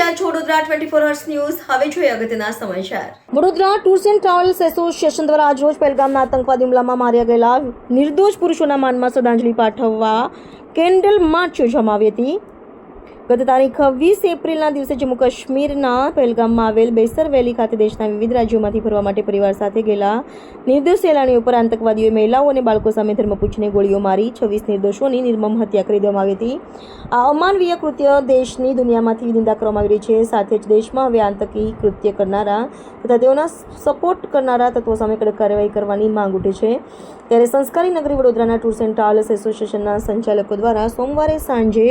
રહ્યા છો Vadodara 24 hours news. હવે જોઈએ અગત્યના સમાચાર. Vadodara tours and travels association દ્વારા આજરોજ પહેલગામના આતંકવાદી હુમલામાં માર્યા ગયેલા નિર્દોષ પુરુષોના માનમાં શ્રદ્ધાંજલિ પાઠવવા કેન્ડલ માર્ચ યોજવામાં આવી હતી. ગત તારીખ 20 એપ્રિલના દિવસે જમ્મુ કાશ્મીરના પહેલગામમાં આવેલ બેસર વેલી ખાતે દેશના વિવિધ રાજ્યોમાંથી ફરવા માટે પરિવાર સાથે ગયેલા નિર્દોષ સહેલાણીઓ પર આતંકવાદીઓએ મહિલાઓ અને બાળકો સામે ધર્મ પૂછીને ગોળીઓ મારી 26 નિર્દોષોની નિર્મમ હત્યા કરી દેવામાં આવી હતી. આ અમાનવીય કૃત્ય દેશની દુનિયામાંથી નિંદા કરવામાં આવી રહી છે. સાથે જ દેશમાં હવે આતંકી કૃત્ય કરનારા તથા તેઓના સપોર્ટ કરનારા તત્વો સામે કડક કાર્યવાહી કરવાની માંગ ઉઠી છે. ત્યારે સંસ્કારી નગરી વડોદરાના ટૂર્સ એન્ડ ટ્રાવેલ્સ એસોસિએશનના સંચાલકો દ્વારા સોમવારે સાંજે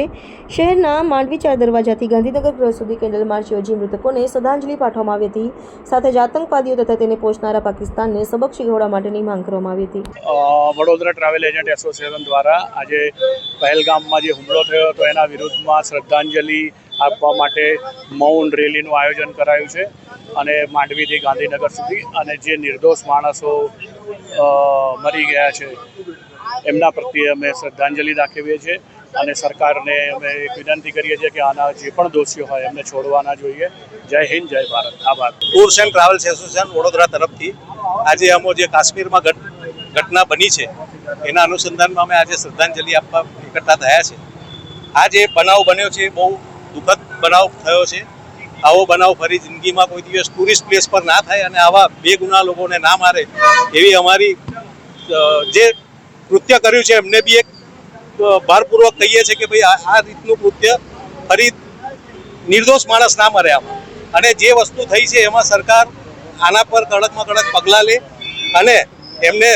શહેરના માંડવી 4 દરવાજાથી ગાંધીનગર ગૃહ સુધી કેન્ડલ માર્ચ યોજી મૃતકોને શ્રદ્ધાંજલિ પાઠવવામાં આવી હતી. સાથે જ આતંકવાદીઓ તથા તેને પોષનારા પાકિસ્તાનને સબક શીખવવા માટેની માંગ કરવામાં આવી હતી. વડોદરા ટ્રાવેલ એજન્ટ એસોસિએશન દ્વારા આજે પહેલગામમાં જે હુમલો થયો હતો એના વિરુદ્ધમાં શ્રદ્ધાંજલિ આપવા માટે મૌન રેલીનું આયોજન કરાયું છે અને માંડવીથી ગાંધીનગર સુધી, અને જે નિર્દોષ માણસો મરી ગયા છે એમના પ્રત્યે અમે શ્રદ્ધાંજલિ દાખવીએ છીએ અને સરકારને અમે એક વિનંતી કરીએ છીએ કે આના જે પણ દોષીઓ હોય એમને છોડવાના જોઈએ. જય હિન્દ, જય ભારત. આભાર. Tours and travels association Vadodara તરફથી આજે અમે જે કાશ્મીરમાં ઘટના બની છે એના અનુસંધાનમાં અમે આજે શ્રદ્ધાંજલિ આપવા એકઠા થયા છે. આ જે બનાવ બન્યો છે બહુ દુઃખદ બનાવ થયો છે. આવો બનાવ ફરી જિંદગીમાં કોઈ દિવસ ટુરિસ્ટ પ્લેસ પર ના થાય અને આવા બેગુનાહ લોકોને ના મારે એવી અમારી જે કૃત્ય કર્યું છે એમને બી એક ભારપૂર્વક કહીએ છીએ કે ભાઈ આ રીતનું કૃત્ય ફરી નિર્દોષ માણસ ના મરે આમાં. અને જે વસ્તુ થઈ છે એમાં સરકાર આના પર કડકમાં કડક પગલાં લે અને એમને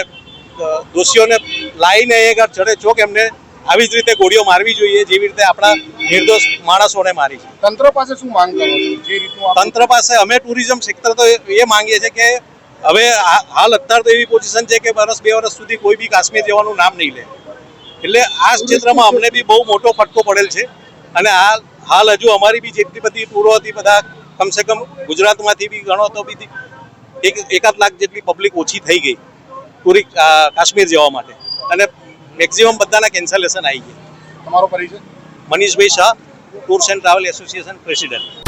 દોષીઓને લાવીને એક ચડે ચોક એમને આવી જ રીતે ગોળીઓ મારવી જોઈએ જેવી રીતે આપણા નિર્દોષ માણસોને મારી છે. તંત્ર પાસે શું માંગ કરો છો? જે રીતનું તંત્ર પાસે અમે ટુરિઝમ સેક્ટર તો એ માંગીએ છીએ કે હવે હાલ અત્યારે તો એવી પોઝિશન છે કે 1-2 વર્ષ સુધી કોઈ બી કાશ્મીર જવાનું નામ નહીં લે. એટલે આ ક્ષેત્રમાં અમને બી બહુ મોટો ફટકો પડેલ છે અને હાલ હજુ અમારી બી જેટલી બધી ટૂરો હતી બધા કમસે કમ ગુજરાતમાંથી બી ગણો તો બી 1 લાખ જેટલી પબ્લિક ઓછી થઈ ગઈ પૂરી કાશ્મીર જવા માટે અને મેક્સિમમ બધાના કેન્સલેશન આવી ગયા. તમારો પરિચય? Manishbhai Shah, tours and travel association president.